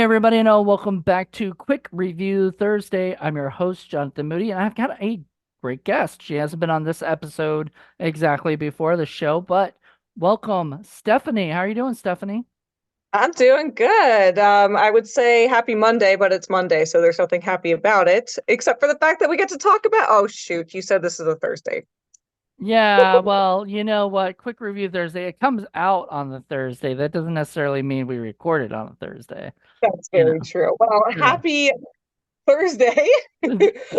everybody, and welcome back to Quick Review Thursday. I'm your host, Jonathan Moody, and I've got a great guest. She hasn't been on this episode exactly before the show, but welcome, Stephanie. How are you doing, Stephanie? I'm doing good. I would say happy Monday, but it's Monday, so there's nothing happy about it, except for the fact that we get to talk about. Oh, shoot, you said this is a Thursday. Yeah, well, you know what? Quick Review Thursday, it comes out on the Thursday. That doesn't necessarily mean we record it on a Thursday, That's you very know. true. Well, Yeah. happy Thursday.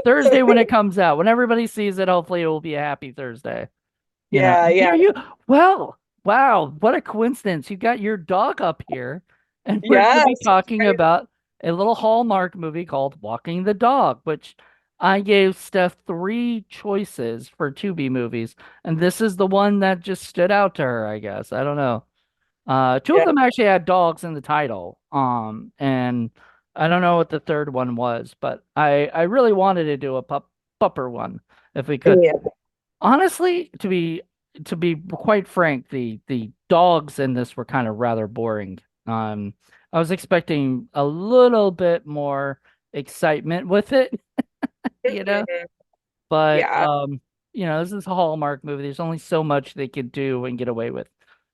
Thursday when it comes out. When everybody sees it, hopefully it will be a happy Thursday. You know, Yeah, here yeah, you, well, wow, what a coincidence. You got your dog up here, and we're going to be yes. talking about a little Hallmark movie called Walking the Dog, which I gave Steph three choices for Tubi movies, and this is the one that just stood out to her, I guess. I don't know. Two of Yeah, them actually had dogs in the title. And I don't know what the third one was, but I really wanted to do a pupper one if we could. yeah. Honestly, to be quite frank, the dogs in this were kind of rather boring. I was expecting a little bit more excitement with it, you know, Mhm. but Yeah. this is a Hallmark movie. There's only so much they could do and get away with,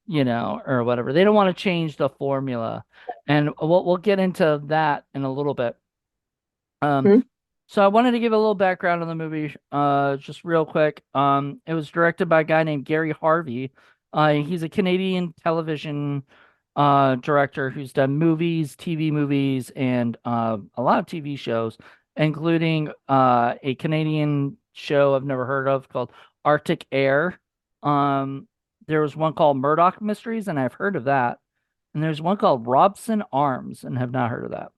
or whatever. They don't want to change the formula, and we'll get into that in a little bit. Um, Mhm. so I wanted to give a little background on the movie, just real quick. It was directed by a guy named Gary Harvey. He's a Canadian television director who's done movies, TV movies, and a lot of TV shows, including a Canadian show I've never heard of called Arctic Air. There was one called Murdoch Mysteries, and I've heard of that. And there's one called Robson Arms, and have not heard of that.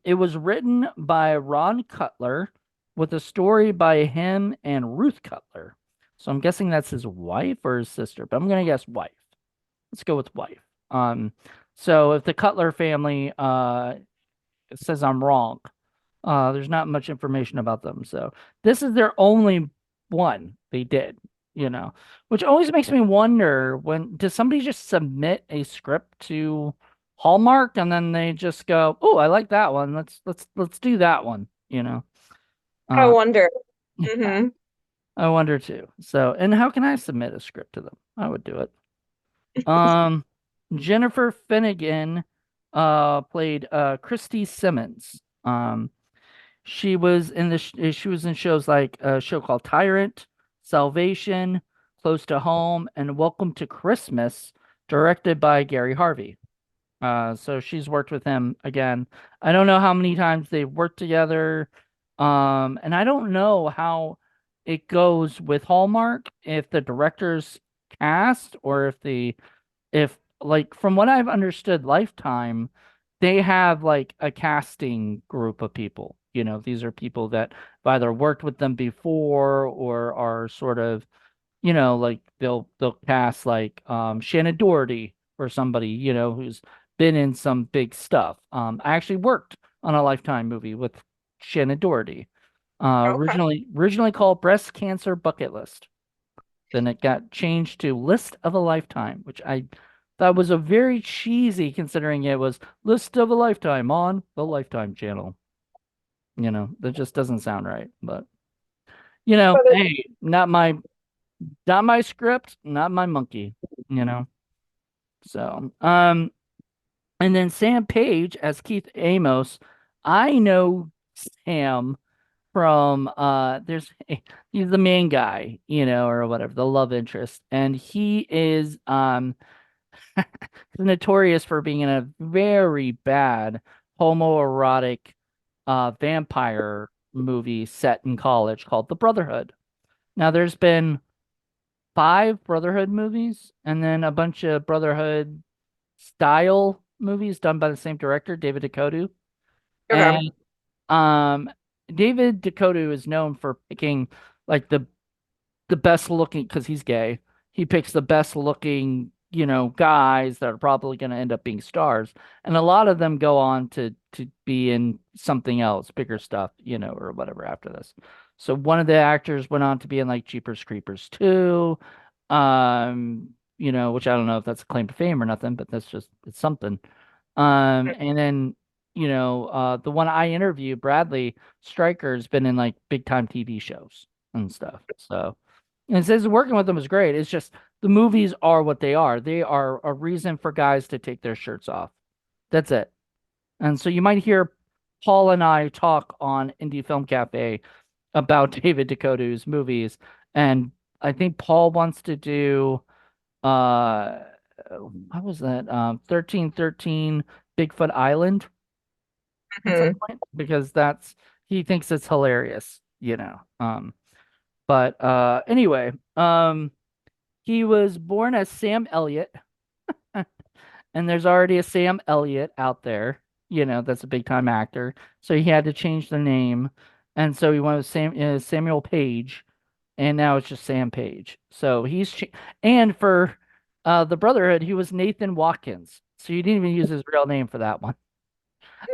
It was written by Ron Cutler with a story by him and Ruth Cutler. So I'm guessing that's his wife or his sister, but I'm gonna guess wife. Let's go with wife. Um, so if the Cutler family says I'm wrong, there's not much information about them. So this is their only one they did, which always makes me wonder when does somebody just submit a script to Hallmark and then they just go, "Oh, I like that one. Let's do that one," you know. I Uh wonder. Hmm. I wonder too. So, and how can I submit a script to them? I would do it. Um Jennifer Finnegan played Christy Simmons. She was in shows like a show called Tyrant, Salvation, Close to Home, and Welcome to Christmas, directed by Gary Harvey. So she's worked with him again. I don't know how many times they've worked together. And I don't know how it goes with Hallmark if the director's cast or if like from what I've understood, Lifetime, they have like a casting group of people. These are people that have either worked with them before or are sort of, like they'll cast like Shannon Doherty or somebody, who's been in some big stuff. I actually worked on a Lifetime movie with Shannon Doherty. Okay. Originally called Breast Cancer Bucket List. Then it got changed to List of a Lifetime, which I thought was a very cheesy considering it was List of a Lifetime on the Lifetime channel. That just doesn't sound right. But But hey, not my script, not my monkey, you know. So, and then Sam Page as Keith Amos. I know Sam from he's the main guy, or whatever, the love interest. And he is notorious for being in a very bad homoerotic vampire movie set in college called The Brotherhood. Now there's been five Brotherhood movies and then a bunch of Brotherhood style movies done by the same director, David Duchovny. okay. And um David Duchovny is known for picking like the best looking because he's gay. He picks the best looking, guys that are probably going to end up being stars, and a lot of them go on to be in something else, bigger stuff, or whatever after this. So one of the actors went on to be in like Jeepers Creepers 2, which I don't know if that's a claim to fame or nothing, but it's something. And then, the one I interviewed, Bradley Stryker's been in like big time TV shows and stuff. So, and it says working with them is great. It's just the movies are what they are. They are a reason for guys to take their shirts off. That's it. And so you might hear Paul and I talk on Indie Film Cafe about David Dakota's movies. And I think Paul wants to do what was that? 1313 Bigfoot Island at some Mhm. point because that's he thinks it's hilarious. But anyway, he was born as Sam Elliott, and there's already a Sam Elliott out there, that's a big time actor. So he had to change the name. And so he went with Samuel Page, and now it's just Sam Page. So and for the Brotherhood, he was Nathan Watkins. So he didn't even use his real name for that one.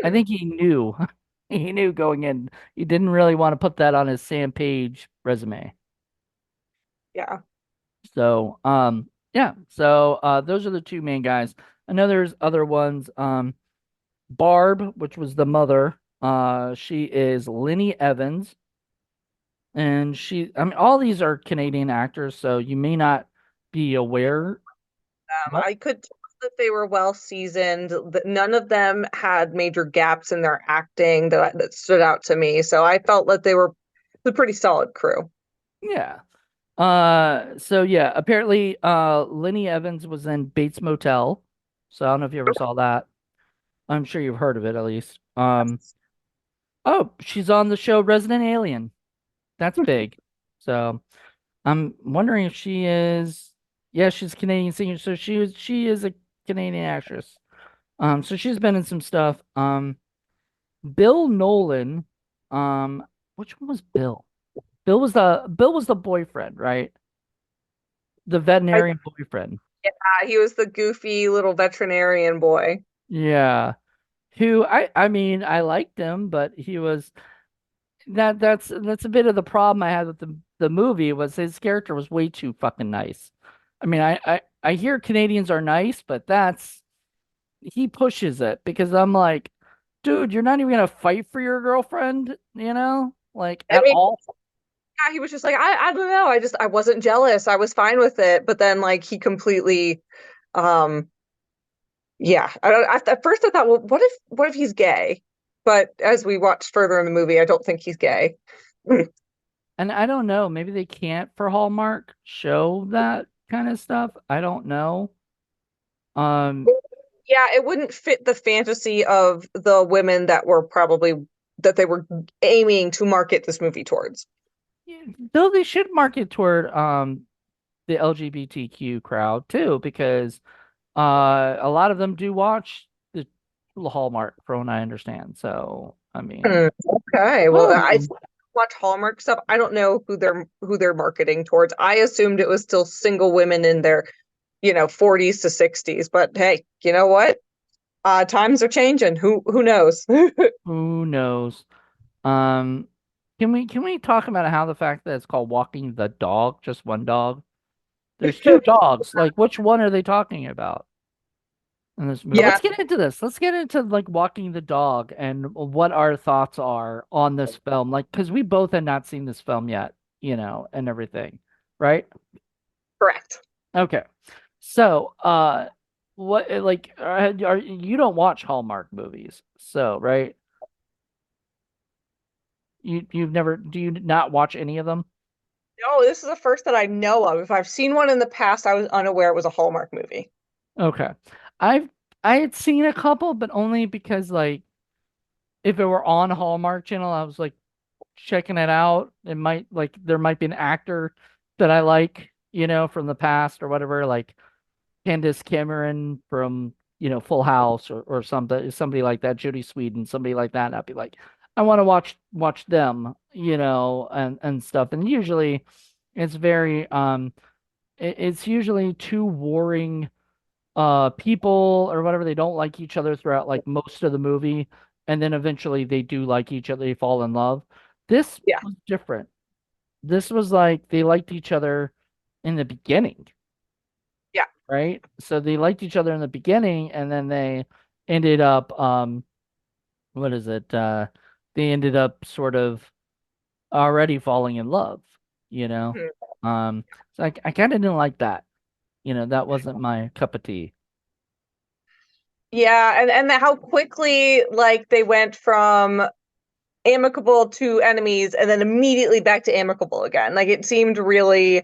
I Hmm. think he knew. He knew going in. He didn't really want to put that on his Sam Page resume. Yeah. So, yeah. So, those are the two main guys. I know there's other ones. Barb, which was the mother. She is Linny Evans, and I mean, all these are Canadian actors, so you may not be aware. What? I could tell that they were well seasoned, that none of them had major gaps in their acting that stood out to me. So I felt that they were a pretty solid crew. Yeah. So yeah, apparently, Linny Evans was in Bates Motel. So I don't know if you ever saw that. I'm sure you've heard of it at least. Oh, she's on the show Resident Alien. That's big. So I'm wondering if she is. Yeah, she's Canadian singer, so she is a Canadian actress. So she's been in some stuff. Bill Nolan. Um, which one was Bill? Bill was the boyfriend, right? The I, veterinarian boyfriend. he was the goofy little veterinarian boy. Yeah. Who I mean I liked him, but he was that's a bit of the problem I had with the movie was his character was way too fucking nice. I mean I hear Canadians are nice, but that's he pushes it because I'm like, dude, you're not even gonna fight for your girlfriend, like I at mean, all. yeah, he was just like, I don't know. I wasn't jealous. I was fine with it. But then like he completely um yeah. At first I thought, well, what if he's gay? But as we watched further in the movie, I don't think he's gay. And I don't know, maybe they can't for Hallmark show that kind of stuff. I don't know. Um Yeah, it wouldn't fit the fantasy of the women that they were aiming to market this movie towards. yeah, though they should market toward the LGBTQ crowd too, because a lot of them do watch the Hallmark, from what I understand. So, I mean, Hmm, okay, well, I oh, watch Hallmark stuff. I don't know who they're marketing towards. I assumed it was still single women in their, 40s to 60s. But hey, you know what? Times are changing. Who knows? who knows? Um, can we talk about how the fact that it's called walking the dog, just one dog? There's two dogs. Like, which one are they talking about in this movie? Yeah, Let's get into this. Let's get into like walking the dog and what our thoughts are on this film. Like, because we both had not seen this film yet, and everything, right? correct. Okay. So, what like you don't watch Hallmark movies, so right? You've never do you not watch any of them? No, this is the first that I know of. If I've seen one in the past, I was unaware it was a Hallmark movie. Okay. I've I had seen a couple, but only because like if it were on Hallmark Channel, I was like checking it out. It might like there might be an actor that I like, from the past or whatever, like Candace Cameron from, Full House or somebody like that, Jodie Sweetin, somebody like that. And I'd be like, I want to watch them, and stuff. And usually it's very it's usually two warring people or whatever. They don't like each other throughout like most of the movie, and then eventually they do like each other, they fall in love. This Yeah, was different. This was like they liked each other in the beginning, yeah. right? So they liked each other in the beginning, and then they ended up what is it? They ended up sort of already falling in love, you know. Mhm. Um, so I kind of didn't like that. That wasn't my cup of tea. Yeah, and how quickly like they went from amicable to enemies and then immediately back to amicable again. Like it seemed really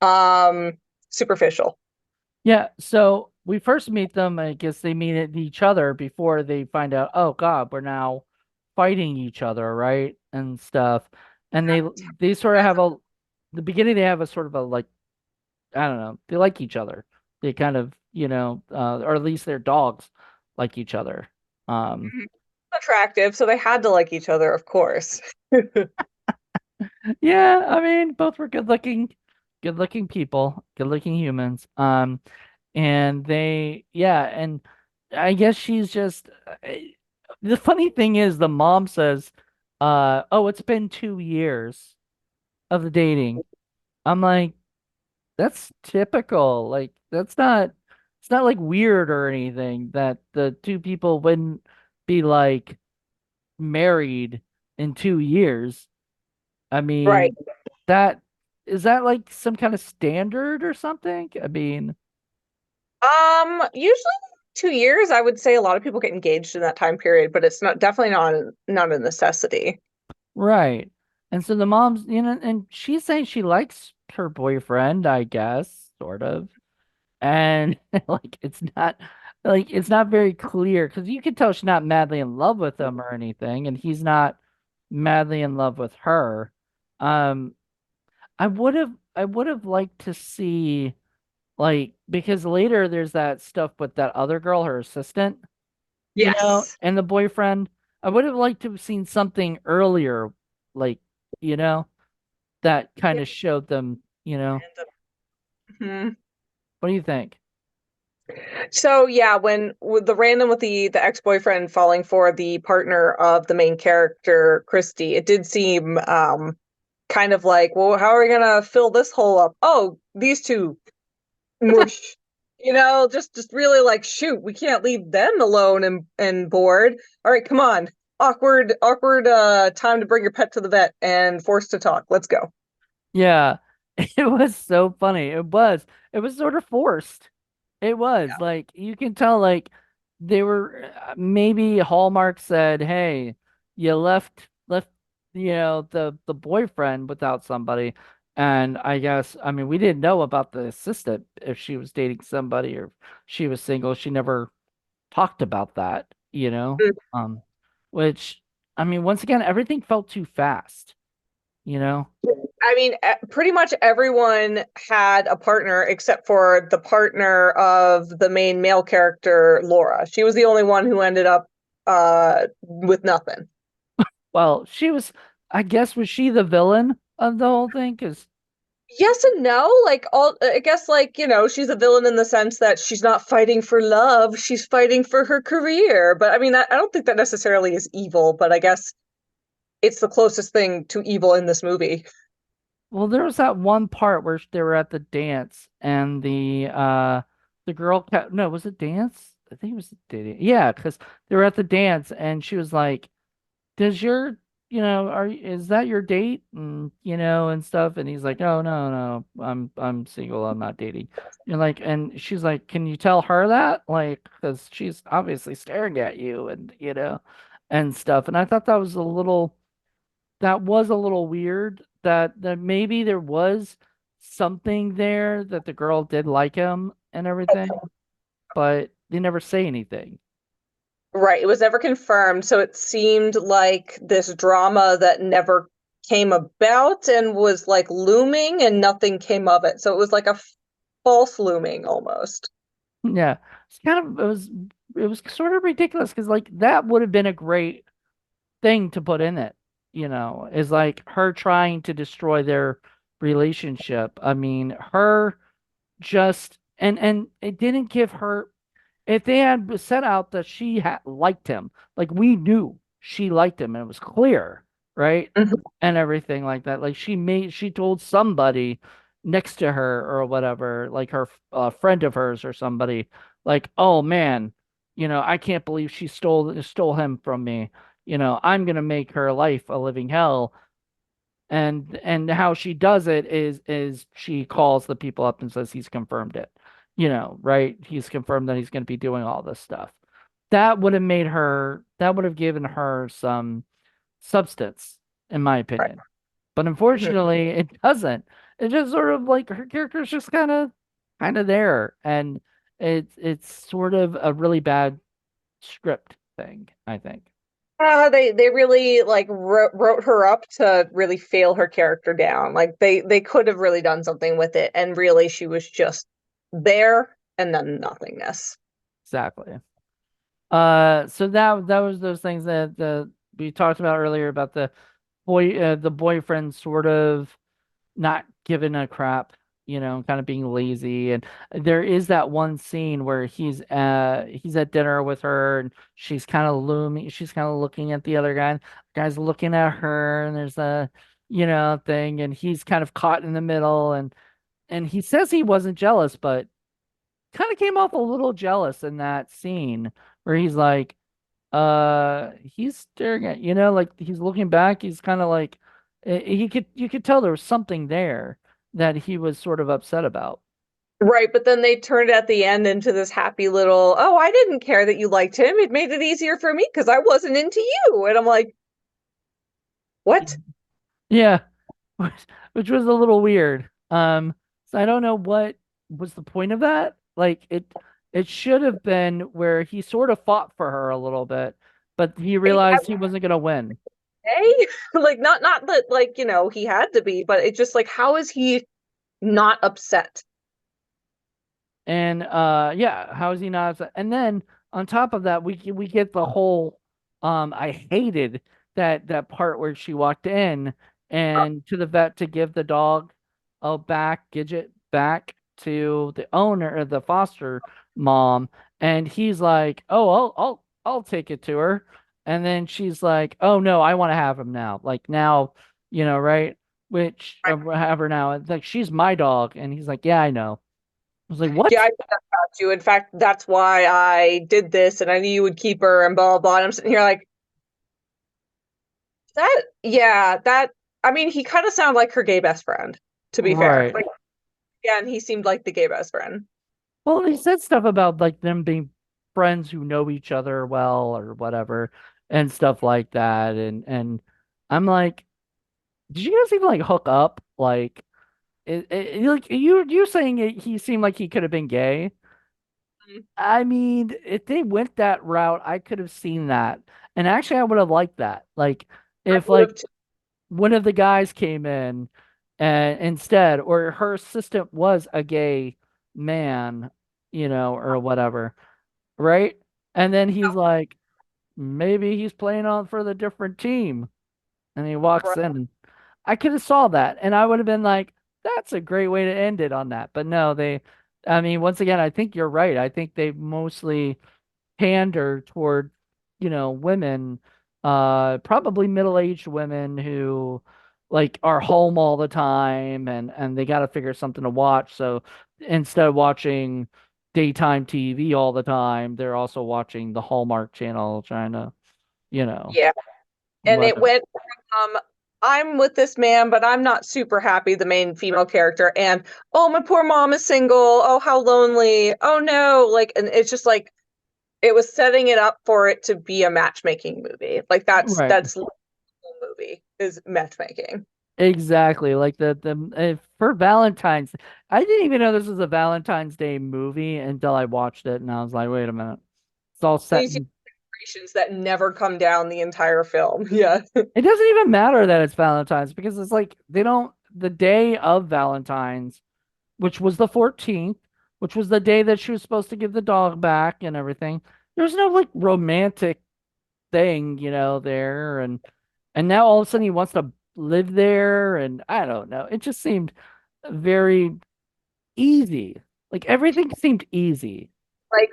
um superficial. Yeah, so we first meet them, I guess they meet each other before they find out, oh God, we're now fighting each other, right? And stuff. And they sort of have the beginning they have a sort of a like, I don't know, they like each other. They kind of, or at least their dogs like each other. Um, Mhm. Attractive, so they had to like each other, of course. yeah, I mean, both were good looking people, good looking humans. And and I guess she's just the funny thing is the mom says, oh, it's been 2 years of the dating. I'm like, that's typical. Like, it's not like weird or anything that the two people wouldn't be like married in 2 years. I Right. mean, that is that like some kind of standard or something? I mean, Usually 2 years, I would say a lot of people get engaged in that time period, but it's not definitely not a necessity. right. And so the mom's, and she's saying she likes her boyfriend, I guess, sort of. And it's not very clear because you can tell she's not madly in love with him or anything, and he's not madly in love with her. Um, I would have liked to see because later there's that stuff with that other girl, her assistant, Yes. and the boyfriend. I would have liked to have seen something earlier, like, you know, that kind Yeah. of showed them, Mhm. what do you think? So yeah, when with the random with the ex-boyfriend falling for the partner of the main character, Christy, it did seem kind of like, well, how are we gonna fill this hole up? Oh, these two mush. Just really like, shoot, we can't leave them alone and bored. All right, come on. Awkward time to bring your pet to the vet and forced to talk. Let's go. Yeah, it was so funny. It was sort of forced. It was like you can tell they were maybe Hallmark said, "Hey, you left the boyfriend without somebody." And I mean we didn't know about the assistant if she was dating somebody or if she was single. She never talked about that, you know? Um which I mean once again everything felt too fast, you know? I mean, pretty much everyone had a partner except for the partner of the main male character, Laura. She was the only one who ended up with nothing. Well, I guess, was she the villain of the whole thing? Because, Yes and no. Like all, I guess, like she's a villain in the sense that she's not fighting for love; she's fighting for her career. But I mean, I don't think that necessarily is evil. But I guess it's the closest thing to evil in this movie. well, there was that one part where they were at the dance and the girl kept, no, was it dance? I think it was dating. Yeah, because they were at the dance and she was like, does your is that your date and stuff, and he's like, oh, no, I'm single, I'm not dating, and she's like, can you tell her that, like, because she's obviously staring at you and stuff, and I thought that was a little weird, that maybe there was something there that the girl did like him and everything, but they never say anything. Right. It was never confirmed, so it seemed like this drama that never came about and was like looming, and nothing came of it. So it was like a false looming almost. Yeah, it's kind of it was sort of ridiculous because that would have been a great thing to put in it, is like her trying to destroy their relationship. I mean, her just and it didn't give her, if they had set out that she had liked him, like we knew she liked him and it was clear, right? Mhm. And everything like that. Like she told somebody next to her or whatever, like her friend of hers or somebody, like, oh man. I can't believe she stole him from me. I'm gonna make her life a living hell. And how she does it is she calls the people up and says he's confirmed it. Right? He's confirmed that he's going to be doing all this stuff. That would have given her some substance, in my Right. opinion. But Mhm. unfortunately, it doesn't. It's just sort of like her character's just kind of there, and it's sort of a really bad script thing, I think. They really like wrote her up to really fail her character down. Like they could have really done something with it, and really she was just there and then nothingness. Exactly. So that was those things that the we talked about earlier about the boyfriend sort of not giving a crap, kind of being lazy. And there is that one scene where he's at dinner with her and she's kind of looking at the other guy, and the guy's looking at her, and there's a thing, and he's kind of caught in the middle, and he says he wasn't jealous, but kind of came off a little jealous in that scene where he's like, he's staring at, like he's looking back. He's kind of like, you could tell there was something there that he was sort of upset about. Right, but then they turned at the end into this happy little, oh, I didn't care that you liked him. It made it easier for me because I wasn't into you. And I'm like, what? Yeah, which, which was a little weird. So I don't know what was the point of that. Like it should have been where he sort of fought for her a little bit, but he realized he wasn't gonna win. Hey, like not that like, he had to be, but it's just like, how is he not upset? And yeah, how is he not upset? And then on top of that, we get the whole I hated that part where she walked in and to the vet to give the dog Gidget back to the owner or the foster mom, and he's like, "Oh, I'll take it to her." And then she's like, "Oh no, I want to have him now." Like now, right? Which have her now. It's like she's my dog, and he's like, "Yeah, I know." I was like, Yeah, "What?" I think that about you. In fact, that's why I did this and I knew you would keep her and blah blah blah. And I'm sitting here like that, yeah, that I mean, he kind of sounded like her gay best friend, to be fair. Right. Like again, he seemed like the gay best friend. Well, he said stuff about like them being friends who know each other well or whatever and stuff like that. And I'm like, did you guys even like hook up? Like, like you saying he seemed like he could have been gay. I mean, if they went that route, I could have seen that. And actually, I would have liked that. Like, I if would like have too. one of the guys came in and instead, or her assistant was a gay man, or whatever, right? And then he's like, maybe he's playing on for the different team. And he walks in. I could have saw that, and I would have been like, that's a great way to end it on that. But no, I mean, once again, I think you're right. I think they mostly pander toward, women, probably middle-aged women who like are home all the time and they got to figure something to watch. So instead of watching daytime TV all the time, they're also watching the Hallmark channel trying to, you know, Yeah. And it whatever. went from I'm with this man, but I'm not super happy, the main female character, and oh, my poor mom is single. Oh, how lonely. Oh no. Like, and it's just like it was setting it up for it to be a matchmaking movie. Like Right. that's the movie is matchmaking. Exactly. Like for Valentine's, I didn't even know this was a Valentine's Day movie until I watched it and I was like, wait a minute. It's all set These in decorations that never come down the entire film. Yeah. It doesn't even matter that it's Valentine's because it's like they don't the day of Valentine's, which was the 14th, which was the day that she was supposed to give the dog back and everything. There's no like romantic thing, there, and now all of a sudden he wants to live there, and I don't know. It just seemed very easy. Like everything seemed easy. Like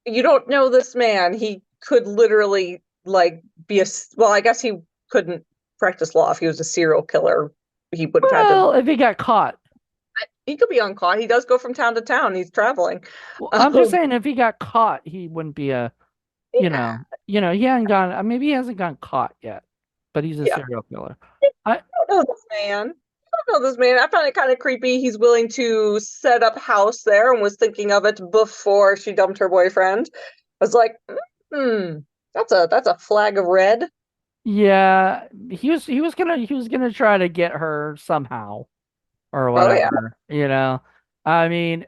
you don't know this man. He could literally like be well, I guess he couldn't practice law if he was a serial killer. He would have had to Well, if he got caught. he could be uncaught. He does go from town to town. He's traveling. Well, I'm just Um, saying if he got caught, he wouldn't be a Yeah, He hasn't gone. Maybe he hasn't gotten caught yet, but he's a yeah. serial killer. I I don't know this man. I don't know this man. I found it kind of creepy. He's willing to set up house there and was thinking of it before she dumped her boyfriend. I was like, hmm, that's a flag of red. Yeah, he was gonna try to get her somehow or Oh yeah. whatever. I mean,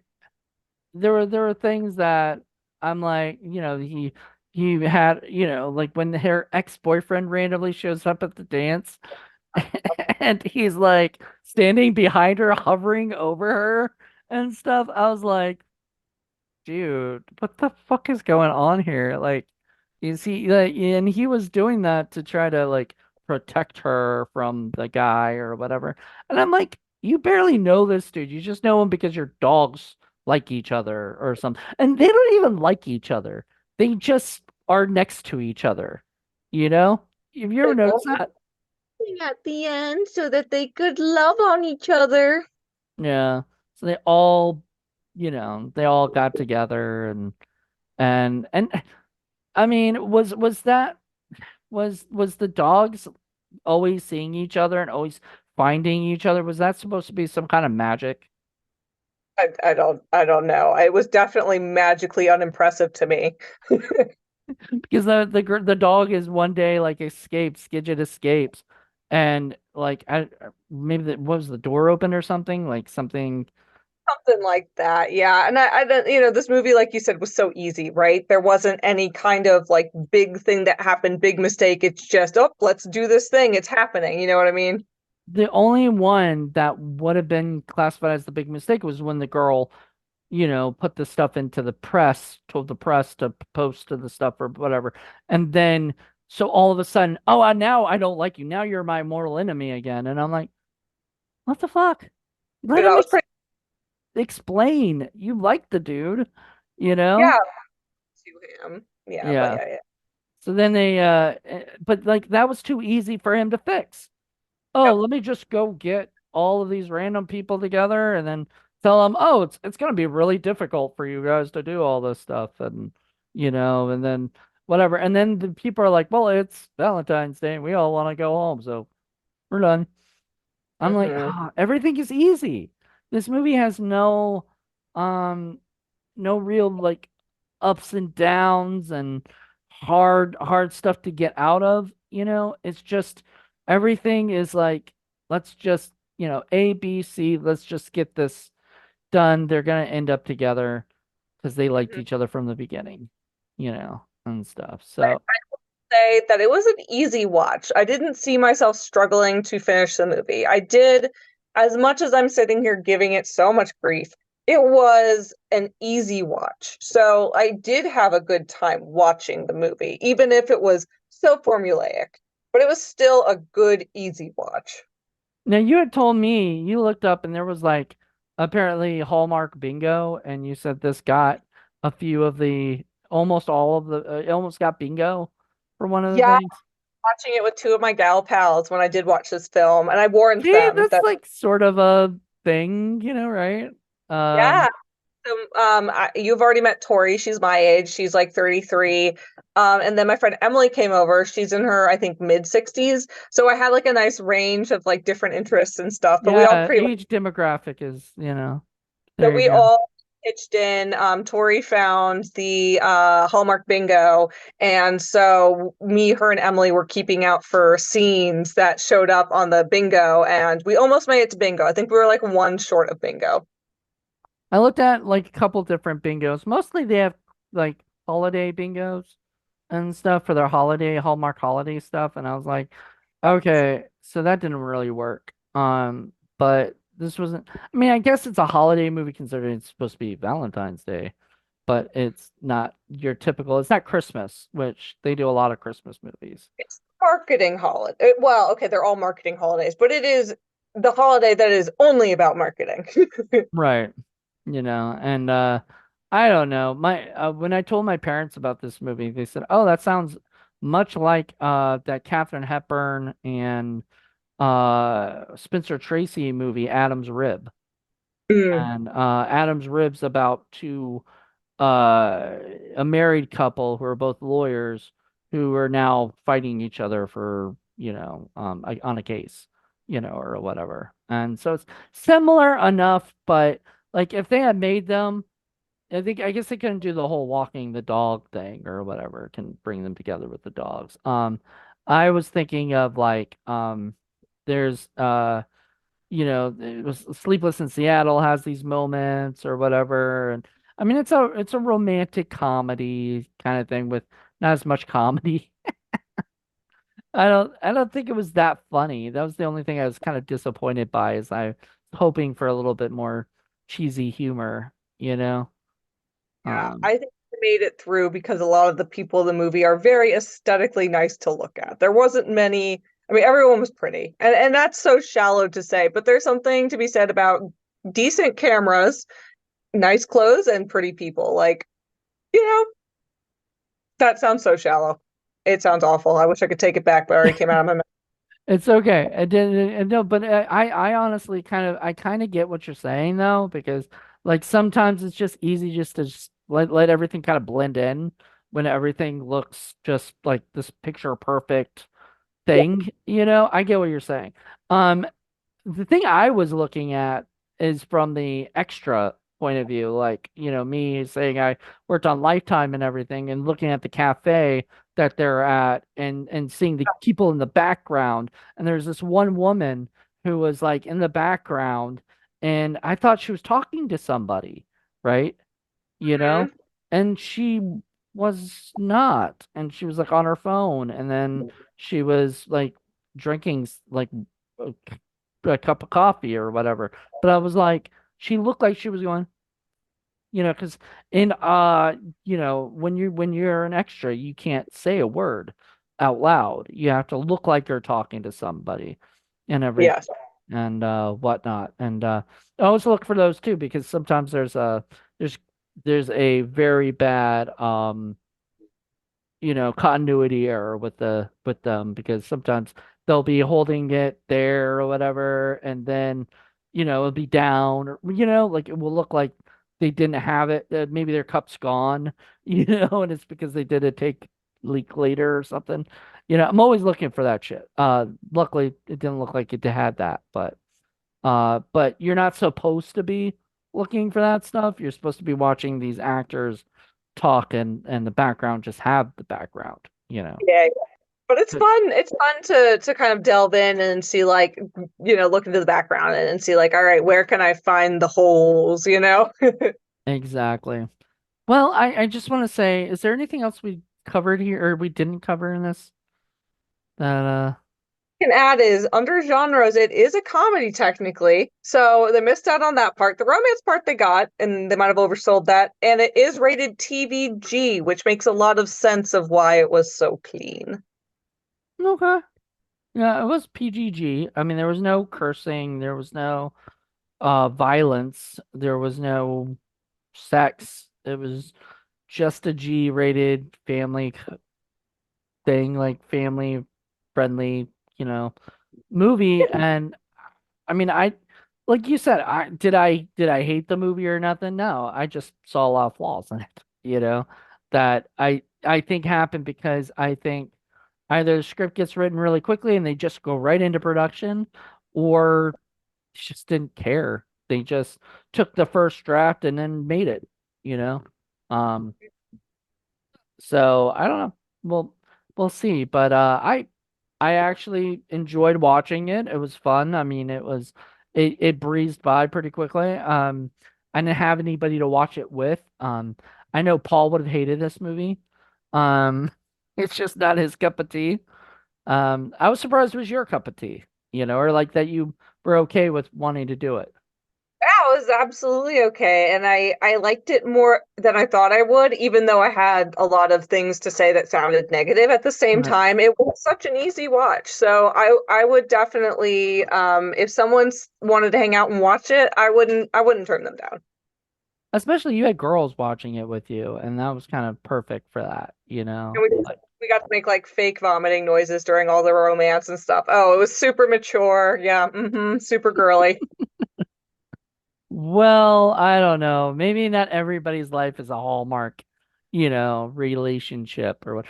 there were things that I'm like, he had, like when her ex-boyfriend randomly shows up at the dance and he's like standing behind her, hovering over her and stuff. I was like, dude, what the fuck is going on here? Like, is he like, and he was doing that to try to like protect her from the guy or whatever. And I'm like, you barely know this dude. You just know him because your dogs like each other or something. And they don't even like each other. They just are next to each other. You know? Have you ever They're noticed only that? at the end so that they could love on each other. Yeah. So they all got together and I mean, was the dogs always seeing each other and always finding each other? Was that supposed to be some kind of magic? I don't know. It was definitely magically unimpressive to me. Because the dog is one day like escapes, Skidget escapes, and like maybe what was the door open or something? Like something. Something like that, yeah. And I don't, this movie, like you said, was so easy, right? There wasn't any kind of like big thing that happened, big mistake. It's just, oh, let's do this thing. It's happening. You know what I mean? The only one that would have been classified as the big mistake was when the girl put the stuff into the press, told the press to post to the stuff or whatever. And then, so all of a sudden, oh, now I don't like you. Now you're my mortal enemy again. And I'm like, what the fuck? Let him That was pretty, explain. You like the dude, you know? yeah, to him. Yeah, but Yeah. yeah, yeah. So then but like that was too easy for him to fix. Oh, Yep. let me just go get all of these random people together and then tell them, oh, it's gonna be really difficult for you guys to do all this stuff and then whatever. And then the people are like, well, it's Valentine's Day and we all want to go home, so we're done. I'm like, Hmm. everything is easy. This movie has um no real like ups and downs and hard stuff to get out of. It's just everything is like, let's just, A, B, C, let's just get this done. They're gonna end up together because they liked Hmm. each other from the beginning, and stuff. So Say that it was an easy watch. I didn't see myself struggling to finish the movie. I did, as much as I'm sitting here giving it so much grief, it was an easy watch. So I did have a good time watching the movie, even if it was so formulaic. But it was still a good, easy watch. now you had told me you looked up and there was like apparently Hallmark bingo, and you said this got a few of the almost all of the it almost got bingo for one of the Yeah, things. watching it with two of my gal pals when I did watch this film, and I warned See, them that's that, like sort of a thing, right? yeah. Um, You've already met Tori. She's my age. She's like 33. And then my friend Emily came over. She's in her, I think, mid 60s. So I had like a nice range of like different interests and stuff. But we all yeah, pretty much, age demographic is, so there you we go. all pitched in. Tori found the Hallmark bingo. And so me, her, and Emily were keeping out for scenes that showed up on the bingo. And we almost made it to bingo. I think we were like one short of bingo. I looked at like a couple different bingos. Mostly they have like holiday bingos and stuff for their holiday, Hallmark holiday stuff, and I was like, okay, so that didn't really work. But this wasn't, I mean, I guess it's a holiday movie considering it's supposed to be Valentine's Day, but it's not your typical, it's not Christmas, which they do a lot of Christmas movies. It's marketing holiday. Well, okay, they're all marketing holidays, but it is the holiday that is only about marketing. Right. And I don't know. My when I told my parents about this movie, they said, "Oh, that sounds much like that Katharine Hepburn and Spencer Tracy movie Adam's Rib." Mm. And Adam's Rib's about two uh a married couple who are both lawyers who are now fighting each other for, on a case, or whatever. And so it's similar enough, but like if they had made them, I guess they couldn't do the whole walking the dog thing or whatever, can bring them together with the dogs. I was thinking of like there's it was Sleepless in Seattle has these moments or whatever. And I mean it's a romantic comedy kind of thing with not as much comedy. I don't think it was that funny. That was the only thing I was kind of disappointed by, is I was hoping for a little bit more cheesy humor, you know? Yeah, Um I think they made it through because a lot of the people in the movie are very aesthetically nice to look at. There wasn't many, I mean, everyone was pretty. And that's so shallow to say, but there's something to be said about decent cameras, nice clothes, and pretty people. Like, you know, that sounds so shallow. It sounds awful. I wish I could take it back, but it already came out of my mouth. It's okay. I didn't, no, but I honestly I kind of get what you're saying though, because like sometimes it's just easy just to just let everything kind of blend in when everything looks just like this picture perfect Yeah. thing, you know? I get what you're saying. Um, the thing I was looking at is from the extra point of view, like, me saying I worked on Lifetime and everything, and looking at the cafe that they're at, and seeing the people in the background. And there's this one woman who was like in the background, and I thought she was talking to somebody, right? you know, Mhm. and she was not, and she was like on her phone, and then she was like drinking like a, a cup of coffee or whatever. But I was like, she looked like she was going, because in when you're an extra, you can't say a word out loud. You have to look like you're talking to somebody and everything Yes. and whatnot. And I always look for those too, because sometimes there's there's a very bad continuity error with them, because sometimes they'll be holding it there or whatever, and then it'll be down, or like it will look like they didn't have it, maybe their cup's gone, and it's because they did a take leak later or something. I'm always looking for that shit. Luckily it didn't look like it had that, but you're not supposed to be looking for that stuff. You're supposed to be watching these actors talk, and the background just have the background. Yeah. But it's But fun. It's fun to kind of delve in and see like, look into the background and see like, all right, where can I find the holes? exactly. Well, I just want to say, is there anything else we covered here or we didn't cover in this that Can add is under genres, it is a comedy technically. So they missed out on that part. The romance part they got, and they might have oversold that. And it is rated TVG, which makes a lot of sense of why it was so clean. okay. Yeah, it was PGG. I mean, there was no cursing, there was no violence, there was no sex. It was just a G-rated family thing, like family friendly, movie. And I mean, like you said, I hate the movie or nothing? No, I just saw a lot of flaws in it, that I think happened because I think either the script gets written really quickly and they just go right into production, or just didn't care. They just took the first draft and then made it, you know? Um, so I don't know. We'll see. But I actually enjoyed watching it. It was fun. I mean, it breezed by pretty quickly. I didn't have anybody to watch it with. I know Paul would have hated this movie. Um, it's just not his cup of tea. I was surprised it was your cup of tea, or like that you were okay with wanting to do it. Yeah, it was absolutely okay. And I liked it more than I thought I would, even though I had a lot of things to say that sounded negative at the same Right. time. It was such an easy watch. So I would definitely if someone's wanted to hang out and watch it, I wouldn't turn them down. Especially you had girls watching it with you, and that was kind of perfect for that, And we got to make like fake vomiting noises during all the romance and stuff. Oh, it was super mature. Yeah, super girly. Well, I don't know. Maybe not everybody's life is a Hallmark, relationship or what.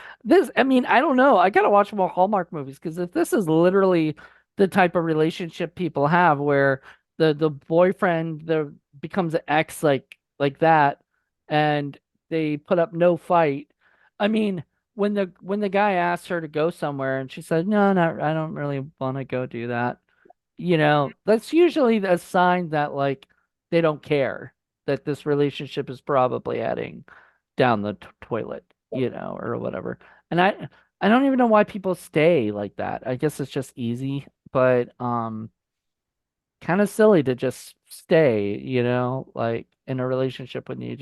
I mean, I don't know. I gotta watch more Hallmark movies because if this is literally the type of relationship people have where the boyfriend becomes an ex like that and they put up no fight. I mean, when the guy asked her to go somewhere and she said, "No, not I don't really want to go do that." That's usually a sign that like they don't care that this relationship is probably heading down the toilet, or whatever. And I don't even know why people stay like that. I guess it's just easy, but kind of silly to just stay, like in a relationship when you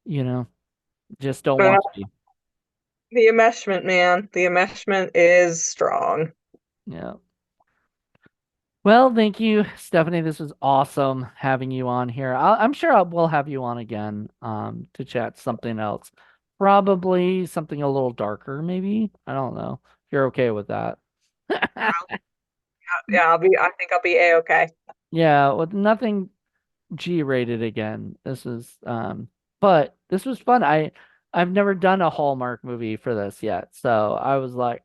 you know, just don't I don't want to know. be. The enmeshment, man. The enmeshment is strong. Yeah. Well, thank you, Stephanie. This was awesome having you on here. I'm sure we'll have you on again to chat something else. Probably something a little darker, maybe. I don't know if you're okay with that. Yeah, I think I'll be A-okay. Yeah, with nothing G-rated again. But this was fun. I've never done a Hallmark movie for this yet. So I was like,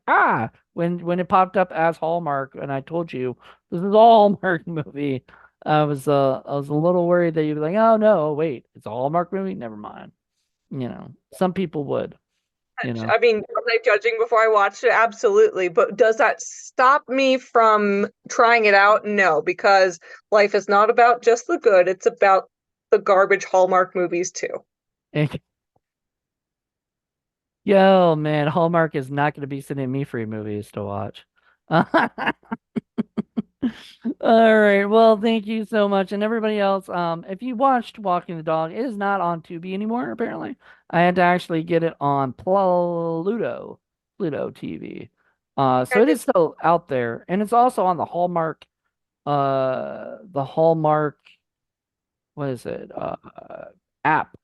when it popped up as Hallmark and I told you this is a Hallmark movie, I was a little worried that you'd be like, "Oh no, wait, it's a Hallmark movie? Never mind." Some people would, you know. I mean, was I judging before I watched it? Absolutely. But does that stop me from trying it out? No, because life is not about just the good, it's about the garbage Hallmark movies too. Yo, man, Hallmark is not going to be sending me free movies to watch. All right. Well, thank you so much. And everybody else, if you watched Walking the Dog, it is not on Tubi anymore, apparently. I had to actually get it on Pluto TV. So And it is still out there. And it's also on the Hallmark what is it? App,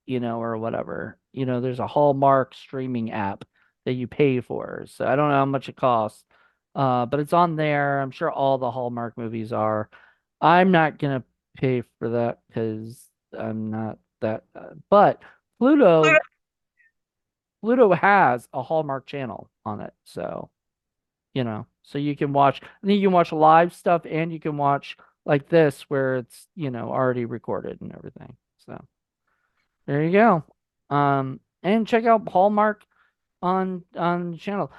or whatever. There's a Hallmark streaming app that you pay for. So I don't know how much it costs. But it's on there. I'm sure all the Hallmark movies are. I'm not gonna pay for that because I'm not that. But Pluto, Pluto has a Hallmark channel on it, so you can watch. I think you can watch live stuff and you can watch like this where it's already recorded and everything. So there you go. And check out Hallmark on the channel.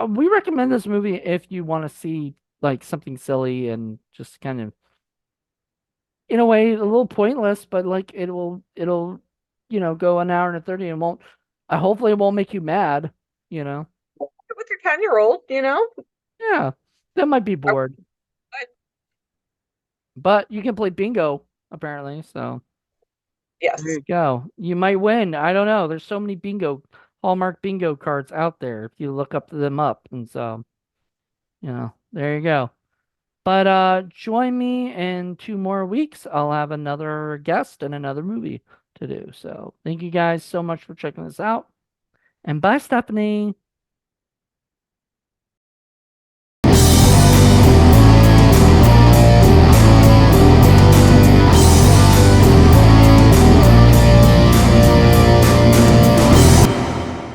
We recommend this movie if you want to see like something silly and just kind of in a way a little pointless, but like it'll go an hour and 30 and won't. Hopefully it won't make you mad. You know. with your 10-year-old, you know? Yeah, that might be I, bored, I, but you can play bingo apparently. So there yes. you go. You might win. I don't know. There's so many Hallmark bingo cards out there if you look them up. And so, there you go. But join me in 2 more weeks. I'll have another guest and another movie to do. So thank you guys so much for checking this out. And bye, Stephanie.